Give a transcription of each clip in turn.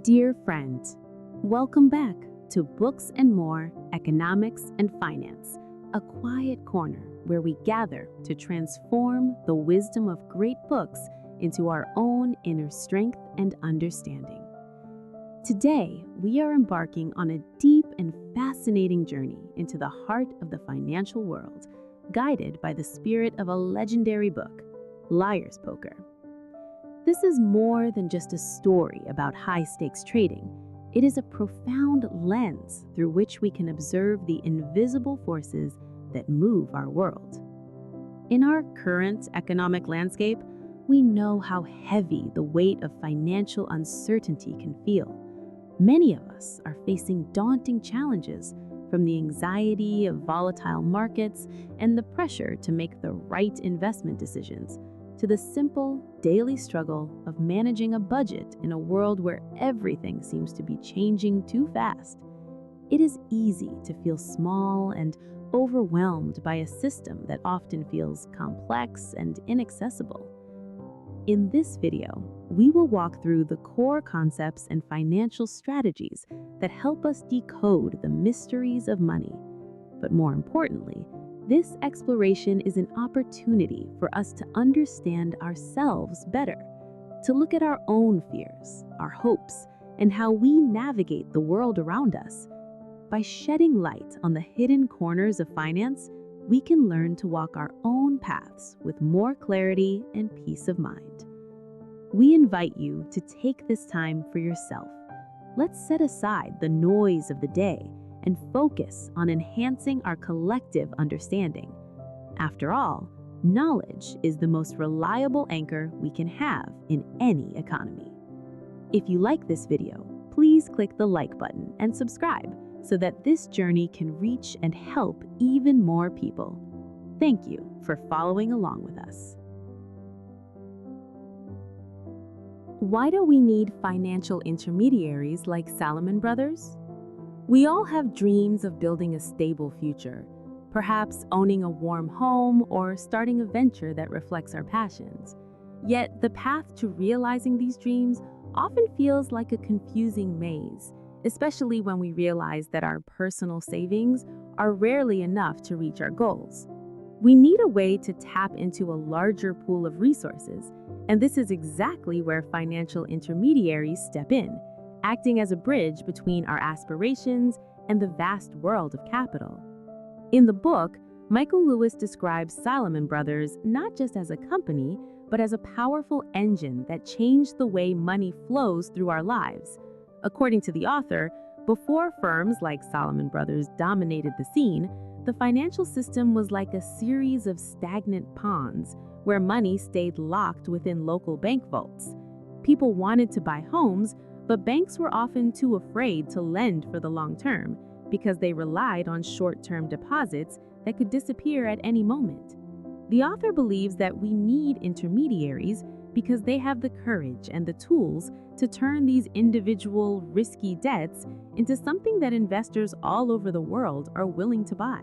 Dear friend, welcome back to Books and More, Economics and Finance, a quiet corner where we gather to transform the wisdom of great books into our own inner strength and understanding. Today, we are embarking on a deep and fascinating journey into the heart of the financial world, guided by the spirit of a legendary book, Liar's Poker. This is more than just a story about high-stakes trading. It is a profound lens through which we can observe the invisible forces that move our world. In our current economic landscape, we know how heavy the weight of financial uncertainty can feel. Many of us are facing daunting challenges, from the anxiety of volatile markets and the pressure to make the right investment decisions, to the simple, daily struggle of managing a budget in a world where everything seems to be changing too fast. It is easy to feel small and overwhelmed by a system that often feels complex and inaccessible. In this video, we will walk through the core concepts and financial strategies that help us decode the mysteries of money. But more importantly, this exploration is an opportunity for us to understand ourselves better, to look at our own fears, our hopes, and how we navigate the world around us. By shedding light on the hidden corners of finance, we can learn to walk our own paths with more clarity and peace of mind. We invite you to take this time for yourself. Let's set aside the noise of the day and focus on enhancing our collective understanding. After all, knowledge is the most reliable anchor we can have in any economy. If you like this video, please click the like button and subscribe so that this journey can reach and help even more people. Thank you for following along with us. Why do we need financial intermediaries like Salomon Brothers? We all have dreams of building a stable future, perhaps owning a warm home or starting a venture that reflects our passions. Yet the path to realizing these dreams often feels like a confusing maze, especially when we realize that our personal savings are rarely enough to reach our goals. We need a way to tap into a larger pool of resources, and this is exactly where financial intermediaries step in, acting as a bridge between our aspirations and the vast world of capital. In the book, Michael Lewis describes Salomon Brothers not just as a company, but as a powerful engine that changed the way money flows through our lives. According to the author, before firms like Salomon Brothers dominated the scene, the financial system was like a series of stagnant ponds where money stayed locked within local bank vaults. People wanted to buy homes, but banks were often too afraid to lend for the long term because they relied on short-term deposits that could disappear at any moment. The author believes that we need intermediaries because they have the courage and the tools to turn these individual, risky debts into something that investors all over the world are willing to buy.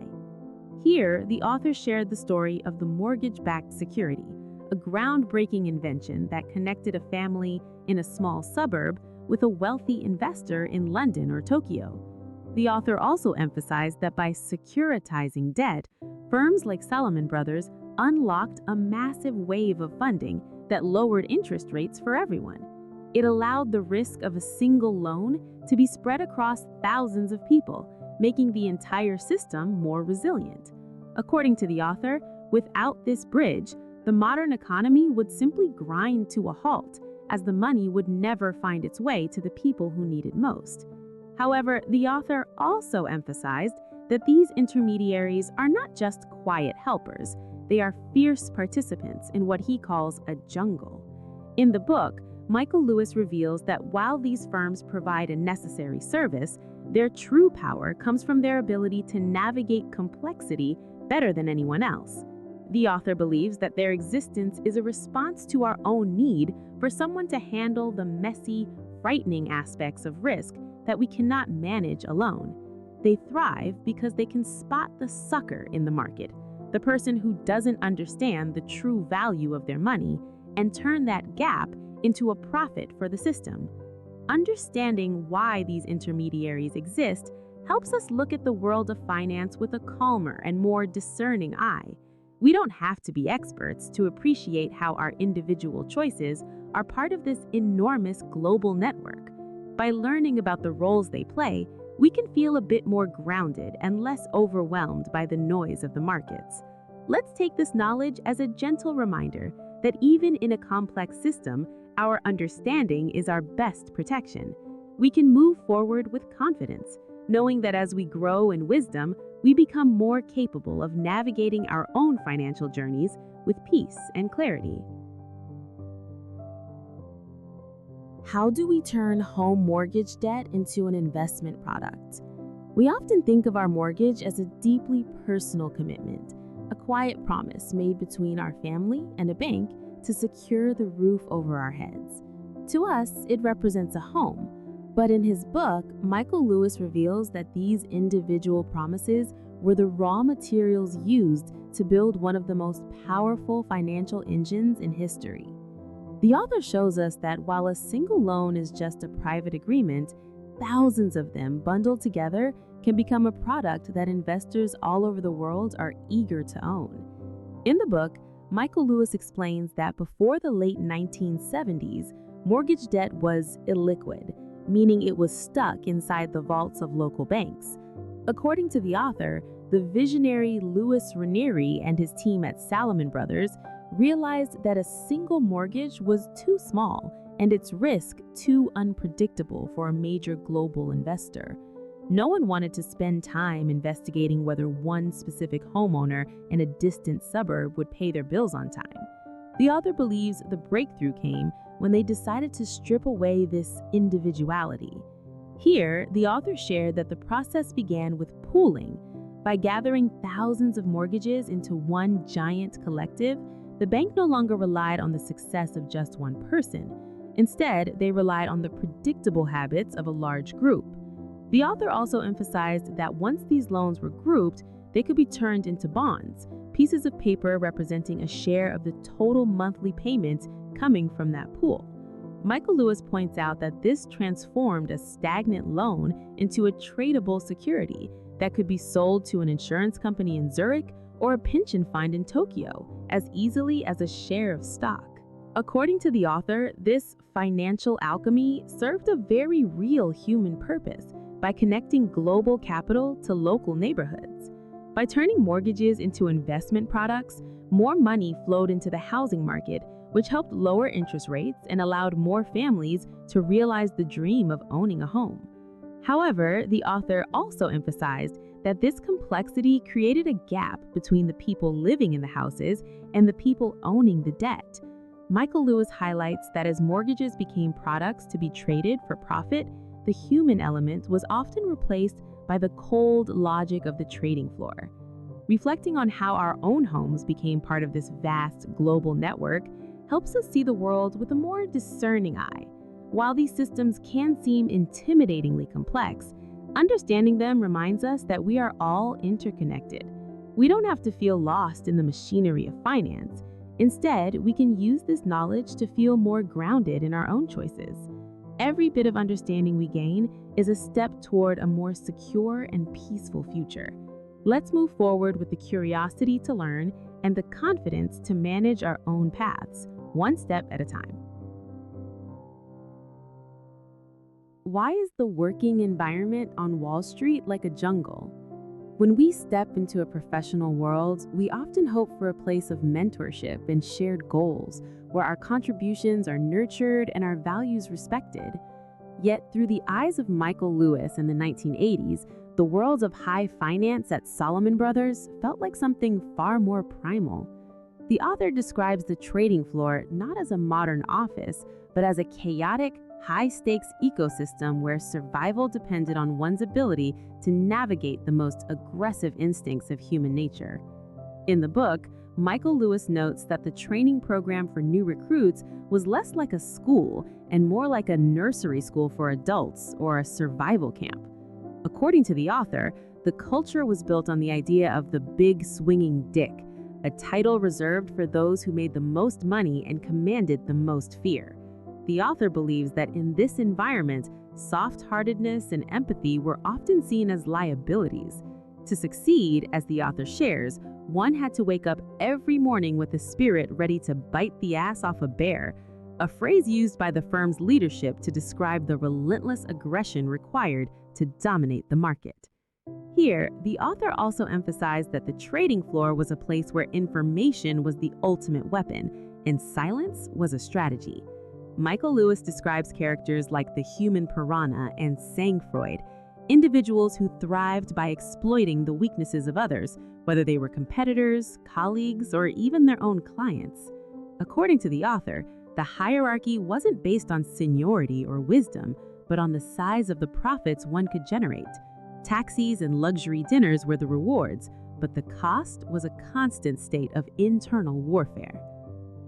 Here, the author shared the story of the mortgage-backed security, a groundbreaking invention that connected a family in a small suburb with a wealthy investor in London or Tokyo. The author also emphasized that by securitizing debt, firms like Salomon Brothers unlocked a massive wave of funding that lowered interest rates for everyone. It allowed the risk of a single loan to be spread across thousands of people, making the entire system more resilient. According to the author, without this bridge, the modern economy would simply grind to a halt, as the money would never find its way to the people who need it most. However, the author also emphasized that these intermediaries are not just quiet helpers, they are fierce participants in what he calls a jungle. In the book, Michael Lewis reveals that while these firms provide a necessary service, their true power comes from their ability to navigate complexity better than anyone else. The author believes that their existence is a response to our own need for someone to handle the messy, frightening aspects of risk that we cannot manage alone. They thrive because they can spot the sucker in the market, the person who doesn't understand the true value of their money, and turn that gap into a profit for the system. Understanding why these intermediaries exist helps us look at the world of finance with a calmer and more discerning eye. We don't have to be experts to appreciate how our individual choices are part of this enormous global network. By learning about the roles they play, we can feel a bit more grounded and less overwhelmed by the noise of the markets. Let's take this knowledge as a gentle reminder that even in a complex system, our understanding is our best protection. We can move forward with confidence, knowing that as we grow in wisdom, we become more capable of navigating our own financial journeys with peace and clarity. How do we turn home mortgage debt into an investment product? We often think of our mortgage as a deeply personal commitment, a quiet promise made between our family and a bank to secure the roof over our heads. To us, it represents a home, but in his book, Michael Lewis reveals that these individual promises were the raw materials used to build one of the most powerful financial engines in history. The author shows us that while a single loan is just a private agreement, thousands of them bundled together can become a product that investors all over the world are eager to own. In the book, Michael Lewis explains that before the late 1970s, mortgage debt was illiquid, meaning it was stuck inside the vaults of local banks. According to the author, the visionary Louis Ranieri and his team at Salomon Brothers realized that a single mortgage was too small and its risk too unpredictable for a major global investor. No one wanted to spend time investigating whether one specific homeowner in a distant suburb would pay their bills on time. The author believes the breakthrough came when they decided to strip away this individuality. Here, the author shared that the process began with pooling. By gathering thousands of mortgages into one giant collective, the bank no longer relied on the success of just one person. Instead, they relied on the predictable habits of a large group. The author also emphasized that once these loans were grouped, they could be turned into bonds, pieces of paper representing a share of the total monthly payments coming from that pool. Michael Lewis points out that this transformed a stagnant loan into a tradable security that could be sold to an insurance company in Zurich or a pension fund in Tokyo as easily as a share of stock. According to the author, this financial alchemy served a very real human purpose by connecting global capital to local neighborhoods. By turning mortgages into investment products, more money flowed into the housing market, which helped lower interest rates and allowed more families to realize the dream of owning a home. However, the author also emphasized that this complexity created a gap between the people living in the houses and the people owning the debt. Michael Lewis highlights that as mortgages became products to be traded for profit, the human element was often replaced by the cold logic of the trading floor. Reflecting on how our own homes became part of this vast global network helps us see the world with a more discerning eye. While these systems can seem intimidatingly complex, understanding them reminds us that we are all interconnected. We don't have to feel lost in the machinery of finance. Instead, we can use this knowledge to feel more grounded in our own choices. Every bit of understanding we gain is a step toward a more secure and peaceful future. Let's move forward with the curiosity to learn and the confidence to manage our own paths, one step at a time. Why is the working environment on Wall Street like a jungle? When we step into a professional world, we often hope for a place of mentorship and shared goals, where our contributions are nurtured and our values respected. Yet, through the eyes of Michael Lewis in the 1980s, the world of high finance at Salomon Brothers felt like something far more primal. The author describes the trading floor not as a modern office, but as a chaotic, high-stakes ecosystem where survival depended on one's ability to navigate the most aggressive instincts of human nature. In the book, Michael Lewis notes that the training program for new recruits was less like a school and more like a nursery school for adults or a survival camp. According to the author, the culture was built on the idea of the big swinging dick, a title reserved for those who made the most money and commanded the most fear. the author believes that in this environment, soft-heartedness and empathy were often seen as liabilities. To succeed, as the author shares, one had to wake up every morning with a spirit ready to bite the ass off a bear, a phrase used by the firm's leadership to describe the relentless aggression required to dominate the market. Here, the author also emphasized that the trading floor was a place where information was the ultimate weapon, and silence was a strategy. Michael Lewis describes characters like the human piranha and sang-froid, individuals who thrived by exploiting the weaknesses of others, whether they were competitors, colleagues, or even their own clients. According to the author, the hierarchy wasn't based on seniority or wisdom, but on the size of the profits one could generate. Taxis and luxury dinners were the rewards, but the cost was a constant state of internal warfare.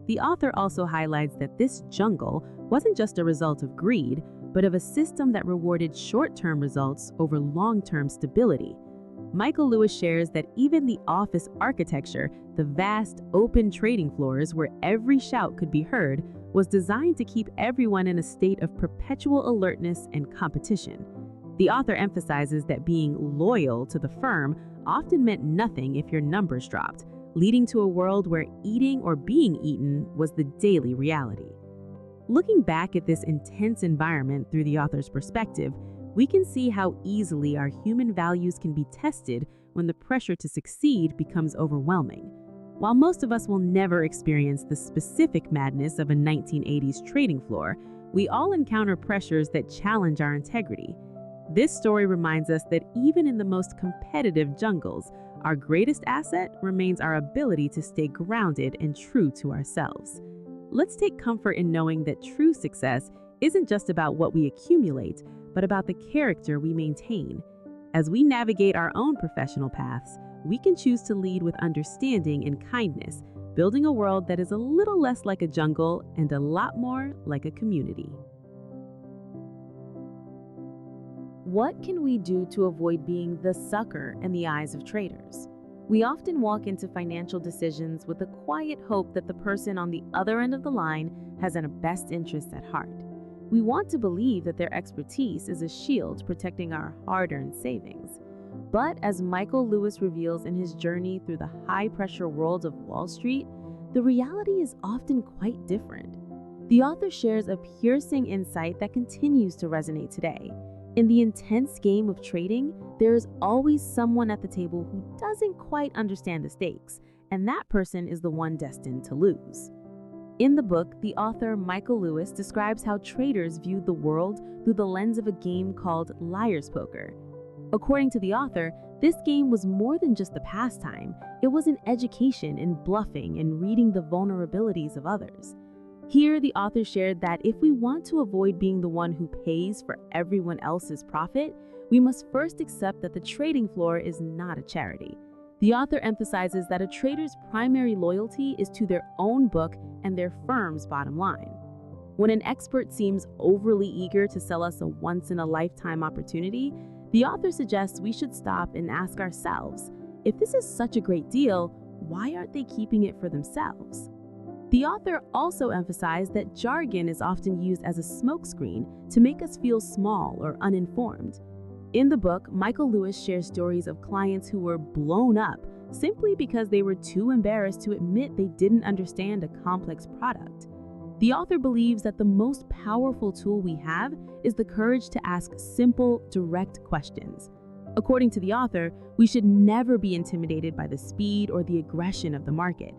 The author also highlights that this jungle wasn't just a result of greed, but of a system that rewarded short-term results over long-term stability. Michael Lewis shares that even the office architecture, the vast, open trading floors where every shout could be heard, was designed to keep everyone in a state of perpetual alertness and competition. The author emphasizes that being loyal to the firm often meant nothing if your numbers dropped, leading to a world where eating or being eaten was the daily reality. Looking back at this intense environment through the author's perspective, we can see how easily our human values can be tested when the pressure to succeed becomes overwhelming. While most of us will never experience the specific madness of a 1980s trading floor, we all encounter pressures that challenge our integrity. This story reminds us that even in the most competitive jungles, our greatest asset remains our ability to stay grounded and true to ourselves. Let's take comfort in knowing that true success isn't just about what we accumulate, but about the character we maintain. As we navigate our own professional paths, we can choose to lead with understanding and kindness, building a world that is a little less like a jungle and a lot more like a community. What can we do to avoid being the sucker in the eyes of traders? We often walk into financial decisions with a quiet hope that the person on the other end of the line has our best interests at heart. We want to believe that their expertise is a shield protecting our hard-earned savings. But as Michael Lewis reveals in his journey through the high-pressure world of Wall Street, the reality is often quite different. The author shares a piercing insight that continues to resonate today. In the intense game of trading, there is always someone at the table who doesn't quite understand the stakes, and that person is the one destined to lose. In the book, the author Michael Lewis describes how traders viewed the world through the lens of a game called liar's poker. According to the author, this game was more than just a pastime. It was an education in bluffing and reading the vulnerabilities of others. Here, the author shared that if we want to avoid being the one who pays for everyone else's profit, we must first accept that the trading floor is not a charity. The author emphasizes that a trader's primary loyalty is to their own book and their firm's bottom line. When an expert seems overly eager to sell us a once-in-a-lifetime opportunity, the author suggests we should stop and ask ourselves, if this is such a great deal, why aren't they keeping it for themselves? The author also emphasized that jargon is often used as a smokescreen to make us feel small or uninformed. In the book, Michael Lewis shares stories of clients who were blown up simply because they were too embarrassed to admit they didn't understand a complex product. The author believes that the most powerful tool we have is the courage to ask simple, direct questions. According to the author, we should never be intimidated by the speed or the aggression of the market.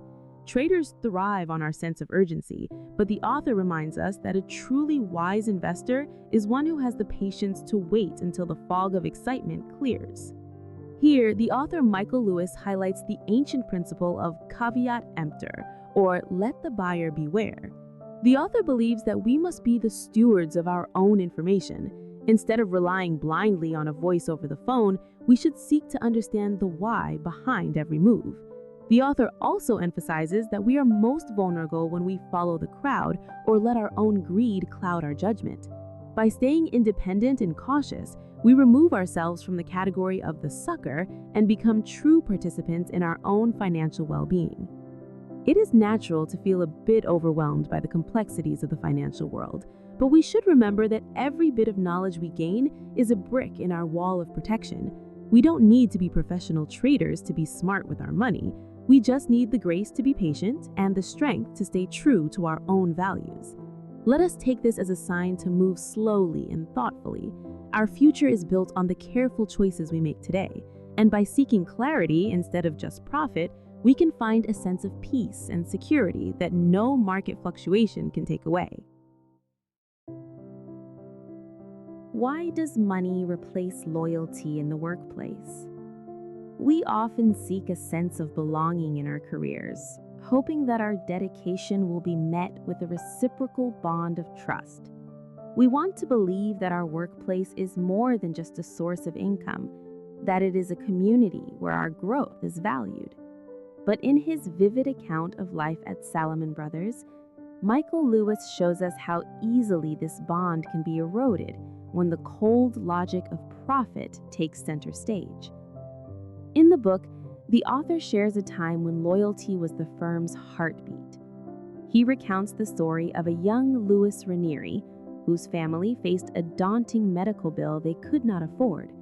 Traders thrive on our sense of urgency, but the author reminds us that a truly wise investor is one who has the patience to wait until the fog of excitement clears. Here, the author Michael Lewis highlights the ancient principle of caveat emptor, or let the buyer beware. The author believes that we must be the stewards of our own information. Instead of relying blindly on a voice over the phone, we should seek to understand the why behind every move. The author also emphasizes that we are most vulnerable when we follow the crowd or let our own greed cloud our judgment. By staying independent and cautious, we remove ourselves from the category of the sucker and become true participants in our own financial well-being. It is natural to feel a bit overwhelmed by the complexities of the financial world, but we should remember that every bit of knowledge we gain is a brick in our wall of protection. We don't need to be professional traders to be smart with our money. We just need the grace to be patient and the strength to stay true to our own values. Let us take this as a sign to move slowly and thoughtfully. Our future is built on the careful choices we make today, and by seeking clarity instead of just profit, we can find a sense of peace and security that no market fluctuation can take away. Why does money replace loyalty in the workplace? We often seek a sense of belonging in our careers, hoping that our dedication will be met with a reciprocal bond of trust. We want to believe that our workplace is more than just a source of income, that it is a community where our growth is valued. But in his vivid account of life at Salomon Brothers, Michael Lewis shows us how easily this bond can be eroded when the cold logic of profit takes center stage. In the book, the author shares a time when loyalty was the firm's heartbeat. He recounts the story of a young Louis Ranieri, whose family faced a daunting medical bill they could not afford.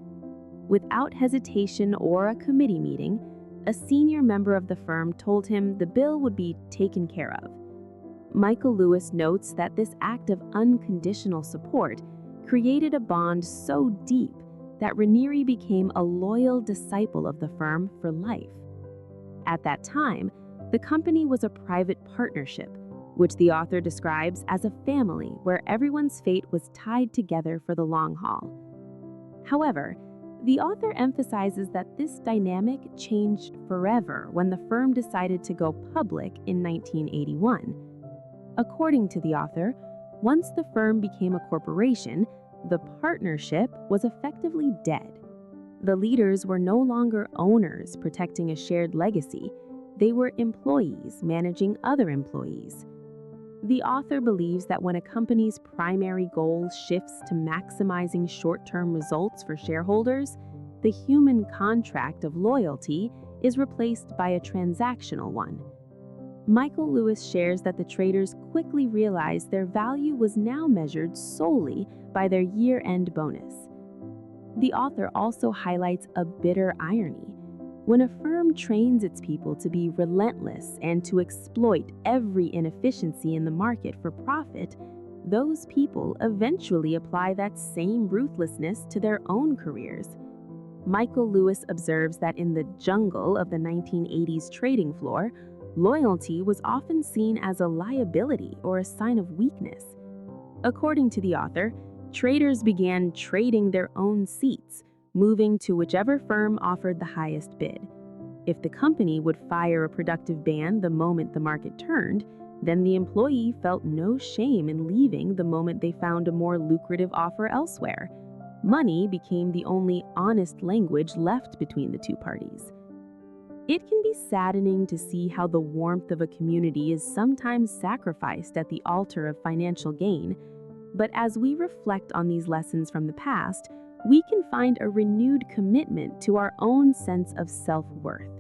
Without hesitation or a committee meeting, a senior member of the firm told him the bill would be taken care of. Michael Lewis notes that this act of unconditional support created a bond so deep that Ranieri became a loyal disciple of the firm for life. At that time, the company was a private partnership, which the author describes as a family where everyone's fate was tied together for the long haul. However, the author emphasizes that this dynamic changed forever when the firm decided to go public in 1981. According to the author, once the firm became a corporation, the partnership was effectively dead. The leaders were no longer owners protecting a shared legacy. They were employees managing other employees. The author believes that when a company's primary goal shifts to maximizing short-term results for shareholders, the human contract of loyalty is replaced by a transactional one. Michael Lewis shares that the traders quickly realized their value was now measured solely by their year-end bonus. The author also highlights a bitter irony. When a firm trains its people to be relentless and to exploit every inefficiency in the market for profit, those people eventually apply that same ruthlessness to their own careers. Michael Lewis observes that in the jungle of the 1980s trading floor, loyalty was often seen as a liability or a sign of weakness. According to the author, traders began trading their own seats, moving to whichever firm offered the highest bid. If the company would fire a productive band the moment the market turned, then the employee felt no shame in leaving the moment they found a more lucrative offer elsewhere. Money became the only honest language left between the two parties. It can be saddening to see how the warmth of a community is sometimes sacrificed at the altar of financial gain, but as we reflect on these lessons from the past, we can find a renewed commitment to our own sense of self-worth.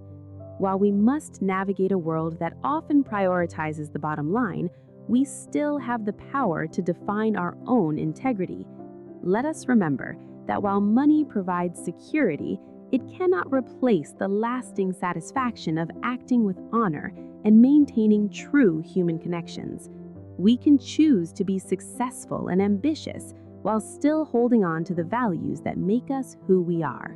While we must navigate a world that often prioritizes the bottom line, we still have the power to define our own integrity. Let us remember that while money provides security, it cannot replace the lasting satisfaction of acting with honor and maintaining true human connections. We can choose to be successful and ambitious while still holding on to the values that make us who we are.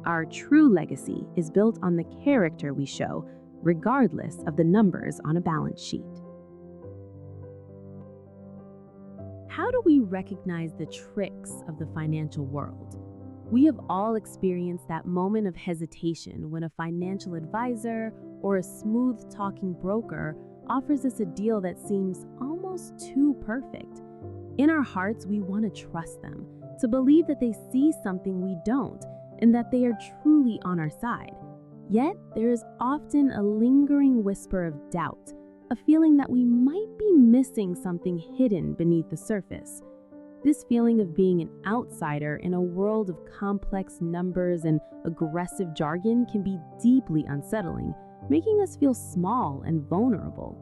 Our true legacy is built on the character we show, regardless of the numbers on a balance sheet. How do we recognize the tricks of the financial world? We have all experienced that moment of hesitation when a financial advisor or a smooth-talking broker offers us a deal that seems almost too perfect. In our hearts, we want to trust them, to believe that they see something we don't, and that they are truly on our side. Yet, there is often a lingering whisper of doubt, a feeling that we might be missing something hidden beneath the surface. This feeling of being an outsider in a world of complex numbers and aggressive jargon can be deeply unsettling, making us feel small and vulnerable.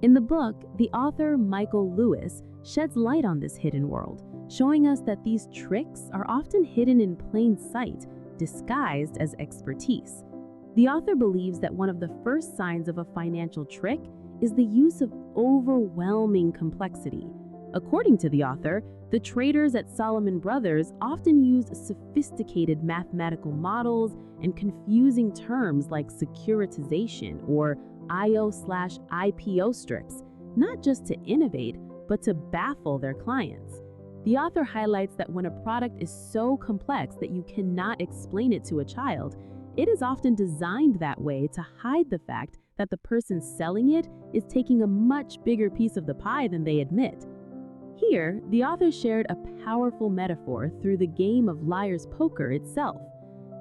In the book, the author Michael Lewis sheds light on this hidden world, showing us that these tricks are often hidden in plain sight, disguised as expertise. The author believes that one of the first signs of a financial trick is the use of overwhelming complexity. According to the author, the traders at Salomon Brothers often used sophisticated mathematical models and confusing terms like securitization or IO/IPO strips, not just to innovate, but to baffle their clients. The author highlights that when a product is so complex that you cannot explain it to a child, it is often designed that way to hide the fact that the person selling it is taking a much bigger piece of the pie than they admit. Here, the author shared a powerful metaphor through the game of liar's poker itself.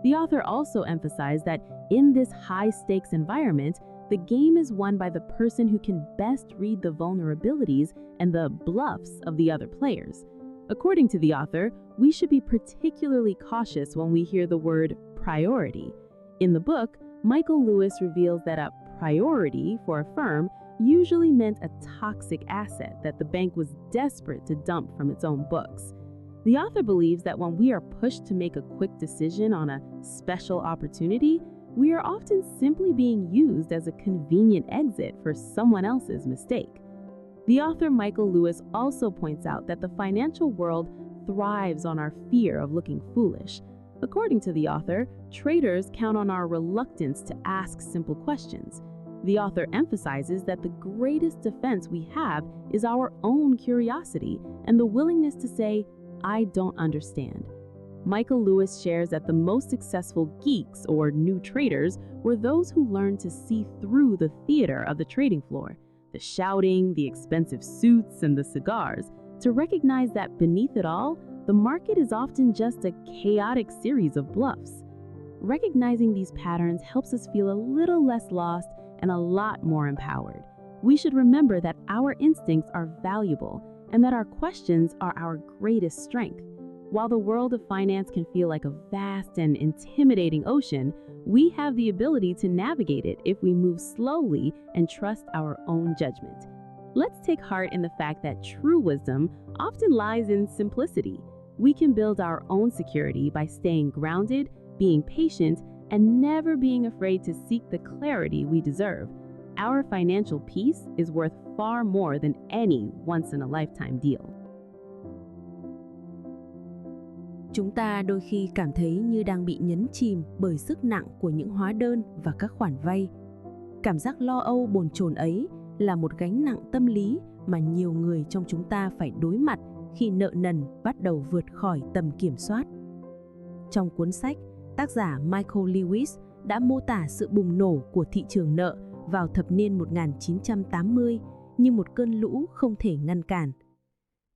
The author also emphasized that in this high-stakes environment, the game is won by the person who can best read the vulnerabilities and the bluffs of the other players. According to the author, we should be particularly cautious when we hear the word priority. In the book, Michael Lewis reveals that a priority for a firm usually meant a toxic asset that the bank was desperate to dump from its own books. The author believes that when we are pushed to make a quick decision on a special opportunity, we are often simply being used as a convenient exit for someone else's mistake. The author Michael Lewis also points out that the financial world thrives on our fear of looking foolish. According to the author, traders count on our reluctance to ask simple questions. The author emphasizes that the greatest defense we have is our own curiosity and the willingness to say, "I don't understand." Michael Lewis shares that the most successful geeks or new traders were those who learned to see through the theater of the trading floor, the shouting, the expensive suits, and the cigars, to recognize that beneath it all, the market is often just a chaotic series of bluffs. Recognizing these patterns helps us feel a little less lost and a lot more empowered. We should remember that our instincts are valuable and that our questions are our greatest strength. While the world of finance can feel like a vast and intimidating ocean, we have the ability to navigate it if we move slowly and trust our own judgment. Let's take heart in the fact that true wisdom often lies in simplicity. We can build our own security by staying grounded, being patient, and never being afraid to seek the clarity we deserve. Our financial peace is worth far more than any once-in-a-lifetime deal. Chúng ta đôi khi cảm thấy như đang bị nhấn chìm bởi sức nặng của những hóa đơn và các khoản vay. Cảm giác lo âu bồn chồn ấy là một gánh nặng tâm lý mà nhiều người trong chúng ta phải đối mặt khi nợ nần bắt đầu vượt khỏi tầm kiểm soát. Trong cuốn sách, tác giả Michael Lewis đã mô tả sự bùng nổ của thị trường nợ vào thập niên 1980 như một cơn lũ không thể ngăn cản.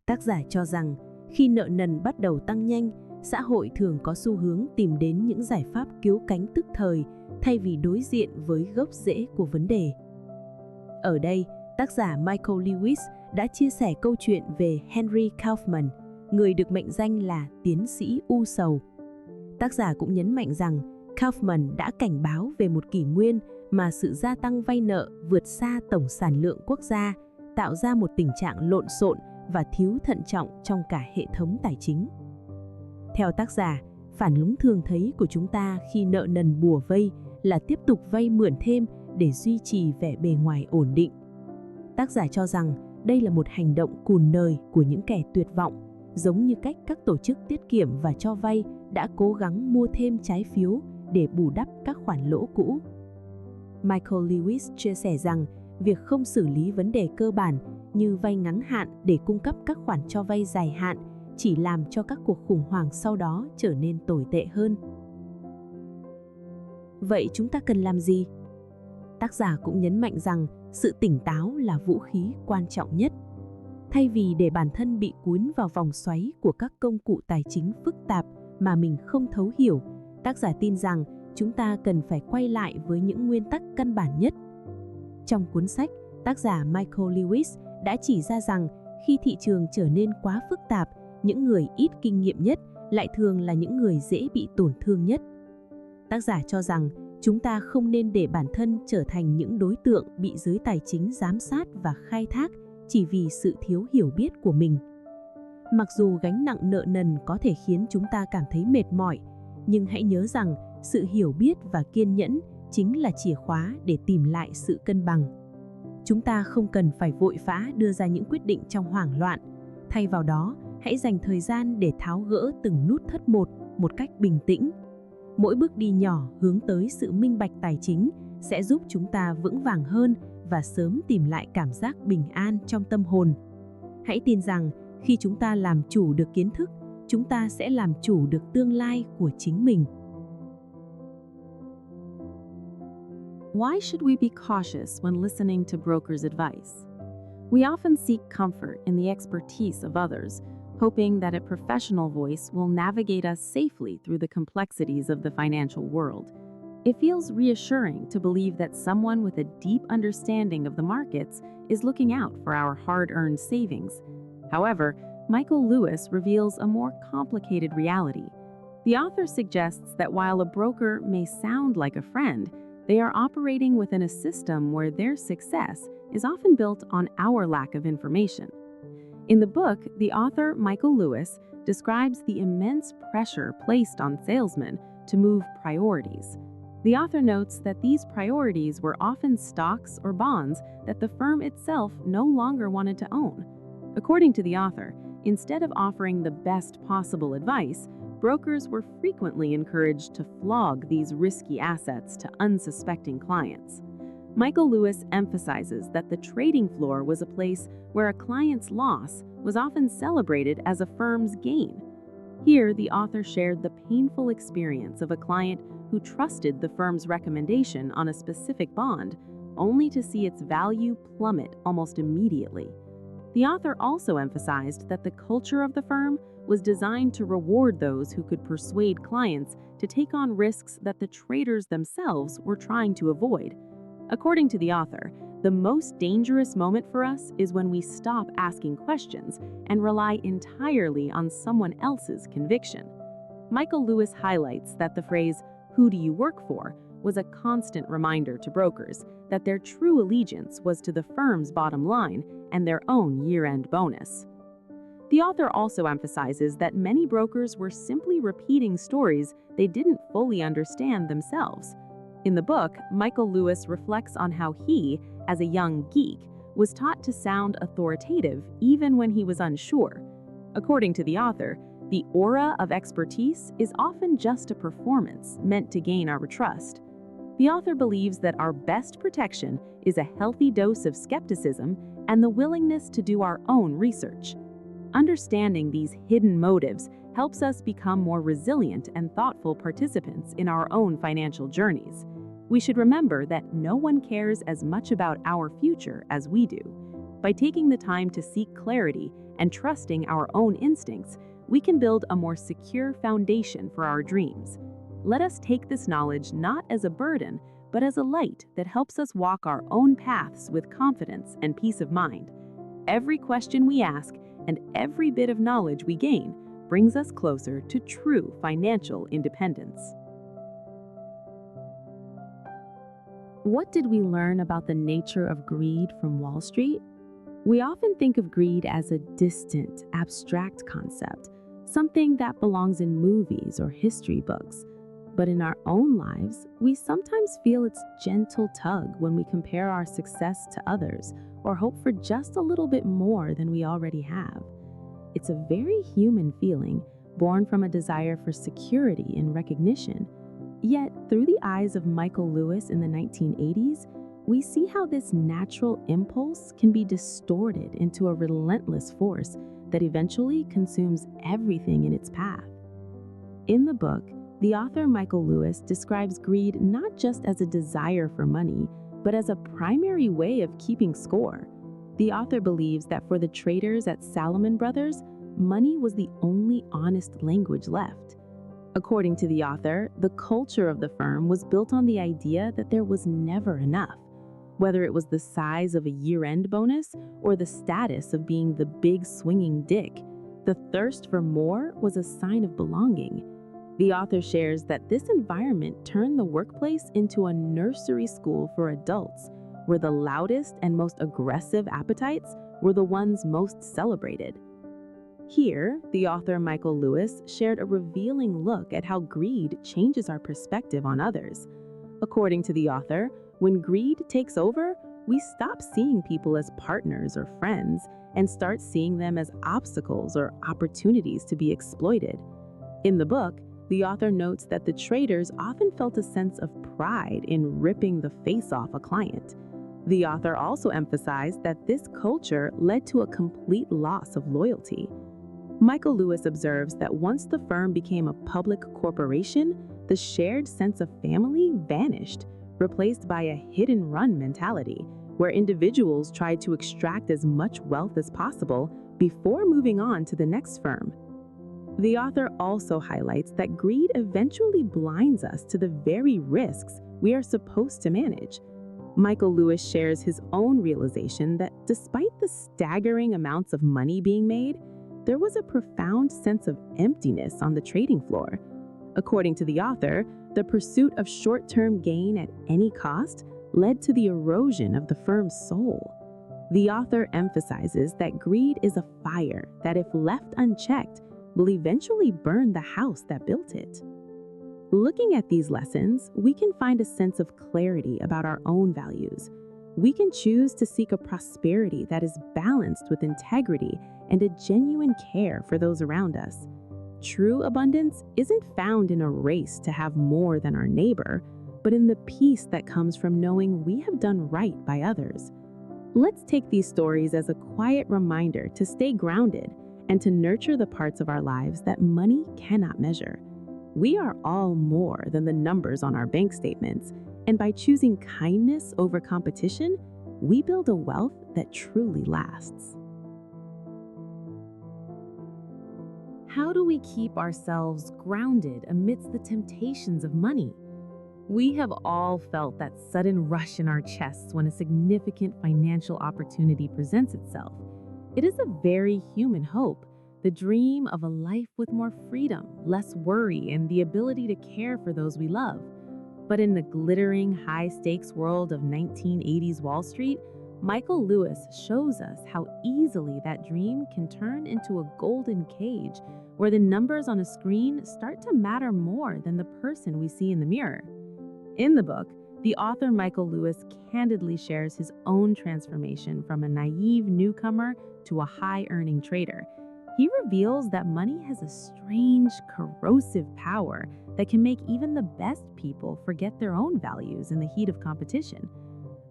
Tác giả cho rằng khi nợ nần bắt đầu tăng nhanh, xã hội thường có xu hướng tìm đến những giải pháp cứu cánh tức thời thay vì đối diện với gốc rễ của vấn đề. Ở đây, tác giả Michael Lewis đã chia sẻ câu chuyện về Henry Kaufman, người được mệnh danh là tiến sĩ u sầu. Tác giả cũng nhấn mạnh rằng Kaufman đã cảnh báo về một kỷ nguyên mà sự gia tăng vay nợ vượt xa tổng sản lượng quốc gia, tạo ra một tình trạng lộn xộn và thiếu thận trọng trong cả hệ thống tài chính. Theo tác giả, phản ứng thường thấy của chúng ta khi nợ nần bủa vây là tiếp tục vay mượn thêm để duy trì vẻ bề ngoài ổn định. Tác giả cho rằng đây là một hành động cùn nời của những kẻ tuyệt vọng, giống như cách các tổ chức tiết kiệm và cho vay đã cố gắng mua thêm trái phiếu để bù đắp các khoản lỗ cũ. Michael Lewis chia sẻ rằng việc không xử lý vấn đề cơ bản như vay ngắn hạn để cung cấp các khoản cho vay dài hạn chỉ làm cho các cuộc khủng hoảng sau đó trở nên tồi tệ hơn. Vậy chúng ta cần làm gì? Tác giả cũng nhấn mạnh rằng sự tỉnh táo là vũ khí quan trọng nhất. Thay vì để bản thân bị cuốn vào vòng xoáy của các công cụ tài chính phức tạp mà mình không thấu hiểu, tác giả tin rằng chúng ta cần phải quay lại với những nguyên tắc căn bản nhất. Trong cuốn sách, tác giả Michael Lewis đã chỉ ra rằng khi thị trường trở nên quá phức tạp, những người ít kinh nghiệm nhất lại thường là những người dễ bị tổn thương nhất. Tác giả cho rằng Chúng ta không nên để bản thân trở thành những đối tượng bị giới tài chính giám sát và khai thác chỉ vì sự thiếu hiểu biết của mình. Mặc dù gánh nặng nợ nần có thể khiến chúng ta cảm thấy mệt mỏi, nhưng hãy nhớ rằng sự hiểu biết và kiên nhẫn chính là chìa khóa để tìm lại sự cân bằng. Chúng ta không cần phải vội vã đưa ra những quyết định trong hoảng loạn. Thay vào đó, hãy dành thời gian để tháo gỡ từng nút thắt một cách bình tĩnh. Mỗi bước đi nhỏ hướng tới sự minh bạch tài chính sẽ giúp chúng ta vững vàng hơn và sớm tìm lại cảm giác bình an trong tâm hồn. Hãy tin rằng khi chúng ta làm chủ được kiến thức, chúng ta sẽ làm chủ được tương lai của chính mình. Why should we be cautious when listening to brokers' advice? We often seek comfort in the expertise of others, hoping that a professional voice will navigate us safely through the complexities of the financial world. It feels reassuring to believe that someone with a deep understanding of the markets is looking out for our hard-earned savings. However, Michael Lewis reveals a more complicated reality. The author suggests that while a broker may sound like a friend, they are operating within a system where their success is often built on our lack of information. In the book, the author, Michael Lewis, describes the immense pressure placed on salesmen to move priorities. The author notes that these priorities were often stocks or bonds that the firm itself no longer wanted to own. According to the author, instead of offering the best possible advice, brokers were frequently encouraged to flog these risky assets to unsuspecting clients. Michael Lewis emphasizes that the trading floor was a place where a client's loss was often celebrated as a firm's gain. Here, the author shared the painful experience of a client who trusted the firm's recommendation on a specific bond, only to see its value plummet almost immediately. The author also emphasized that the culture of the firm was designed to reward those who could persuade clients to take on risks that the traders themselves were trying to avoid. According to the author, the most dangerous moment for us is when we stop asking questions and rely entirely on someone else's conviction. Michael Lewis highlights that the phrase, "Who do you work for?" was a constant reminder to brokers that their true allegiance was to the firm's bottom line and their own year-end bonus. The author also emphasizes that many brokers were simply repeating stories they didn't fully understand themselves. In the book, Michael Lewis reflects on how he, as a young geek, was taught to sound authoritative even when he was unsure. According to the author, the aura of expertise is often just a performance meant to gain our trust. The author believes that our best protection is a healthy dose of skepticism and the willingness to do our own research. Understanding these hidden motives helps us become more resilient and thoughtful participants in our own financial journeys. We should remember that no one cares as much about our future as we do. By taking the time to seek clarity and trusting our own instincts, we can build a more secure foundation for our dreams. Let us take this knowledge not as a burden, but as a light that helps us walk our own paths with confidence and peace of mind. Every question we ask and every bit of knowledge we gain brings us closer to true financial independence. What did we learn about the nature of greed from Wall Street? We often think of greed as a distant, abstract concept, something that belongs in movies or history books. But in our own lives, we sometimes feel its gentle tug when we compare our success to others or hope for just a little bit more than we already have. It's a very human feeling, born from a desire for security and recognition. Yet, through the eyes of Michael Lewis in the 1980s, we see how this natural impulse can be distorted into a relentless force that eventually consumes everything in its path. In the book, the author Michael Lewis describes greed not just as a desire for money, but as a primary way of keeping score. The author believes that for the traders at Salomon Brothers, money was the only honest language left. According to the author, the culture of the firm was built on the idea that there was never enough. Whether it was the size of a year-end bonus or the status of being the big swinging dick, the thirst for more was a sign of belonging. The author shares that this environment turned the workplace into a nursery school for adults, where the loudest and most aggressive appetites were the ones most celebrated. Here, the author Michael Lewis shared a revealing look at how greed changes our perspective on others. According to the author, when greed takes over, we stop seeing people as partners or friends and start seeing them as obstacles or opportunities to be exploited. In the book, the author notes that the traders often felt a sense of pride in ripping the face off a client. The author also emphasized that this culture led to a complete loss of loyalty. Michael Lewis observes that once the firm became a public corporation, the shared sense of family vanished, replaced by a hit-and-run mentality, where individuals tried to extract as much wealth as possible before moving on to the next firm. The author also highlights that greed eventually blinds us to the very risks we are supposed to manage. Michael Lewis shares his own realization that despite the staggering amounts of money being made, there was a profound sense of emptiness on the trading floor. According to the author, the pursuit of short-term gain at any cost led to the erosion of the firm's soul. The author emphasizes that greed is a fire that, if left unchecked, will eventually burn the house that built it. Looking at these lessons, we can find a sense of clarity about our own values. We can choose to seek a prosperity that is balanced with integrity and a genuine care for those around us. True abundance isn't found in a race to have more than our neighbor, but in the peace that comes from knowing we have done right by others. Let's take these stories as a quiet reminder to stay grounded and to nurture the parts of our lives that money cannot measure. We are all more than the numbers on our bank statements, and by choosing kindness over competition, we build a wealth that truly lasts. How do we keep ourselves grounded amidst the temptations of money? We have all felt that sudden rush in our chests when a significant financial opportunity presents itself. It is a very human hope, the dream of a life with more freedom, less worry, and the ability to care for those we love. But in the glittering, high-stakes world of 1980s Wall Street, Michael Lewis shows us how easily that dream can turn into a golden cage where the numbers on a screen start to matter more than the person we see in the mirror. In the book, the author Michael Lewis candidly shares his own transformation from a naive newcomer to a high-earning trader. He reveals that money has a strange, corrosive power that can make even the best people forget their own values in the heat of competition.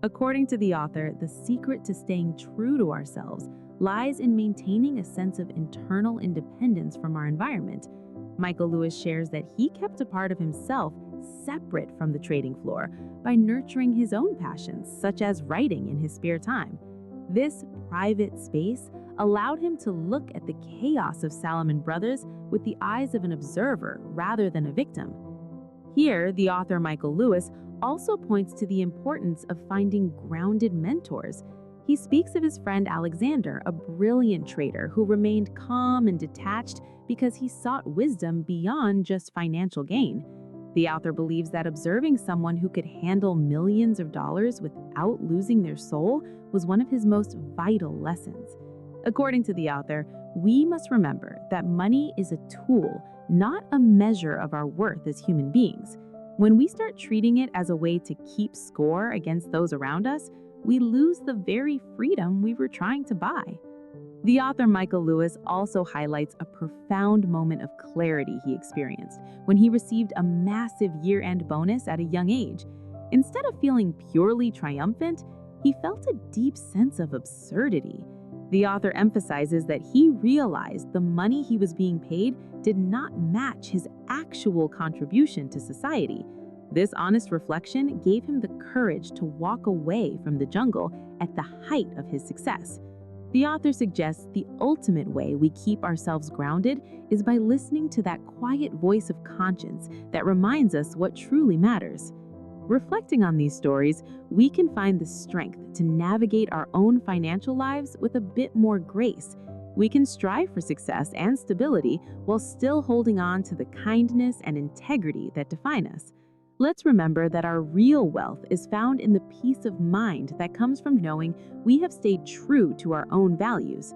According to the author, the secret to staying true to ourselves lies in maintaining a sense of internal independence from our environment. Michael Lewis shares that he kept a part of himself separate from the trading floor by nurturing his own passions, such as writing in his spare time. This private space allowed him to look at the chaos of Salomon Brothers with the eyes of an observer rather than a victim. Here, the author Michael Lewis also points to the importance of finding grounded mentors. He speaks of his friend Alexander, a brilliant trader who remained calm and detached because he sought wisdom beyond just financial gain. The author believes that observing someone who could handle millions of dollars without losing their soul was one of his most vital lessons. According to the author, we must remember that money is a tool, not a measure of our worth as human beings. When we start treating it as a way to keep score against those around us, we lose the very freedom we were trying to buy. The author Michael Lewis also highlights a profound moment of clarity he experienced when he received a massive year-end bonus at a young age. Instead of feeling purely triumphant, he felt a deep sense of absurdity. The author emphasizes that he realized the money he was being paid did not match his actual contribution to society. This honest reflection gave him the courage to walk away from the jungle at the height of his success. The author suggests the ultimate way we keep ourselves grounded is by listening to that quiet voice of conscience that reminds us what truly matters. Reflecting on these stories, we can find the strength to navigate our own financial lives with a bit more grace. We can strive for success and stability while still holding on to the kindness and integrity that define us. Let's remember that our real wealth is found in the peace of mind that comes from knowing we have stayed true to our own values.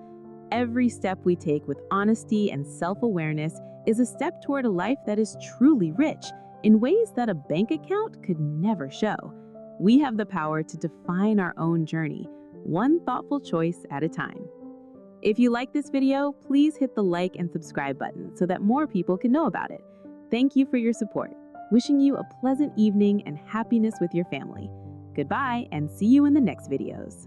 Every step we take with honesty and self-awareness is a step toward a life that is truly rich in ways that a bank account could never show. We have the power to define our own journey, one thoughtful choice at a time. If you like this video, please hit the like and subscribe button so that more people can know about it. Thank you for your support. Wishing you a pleasant evening and happiness with your family. Goodbye and see you in the next videos.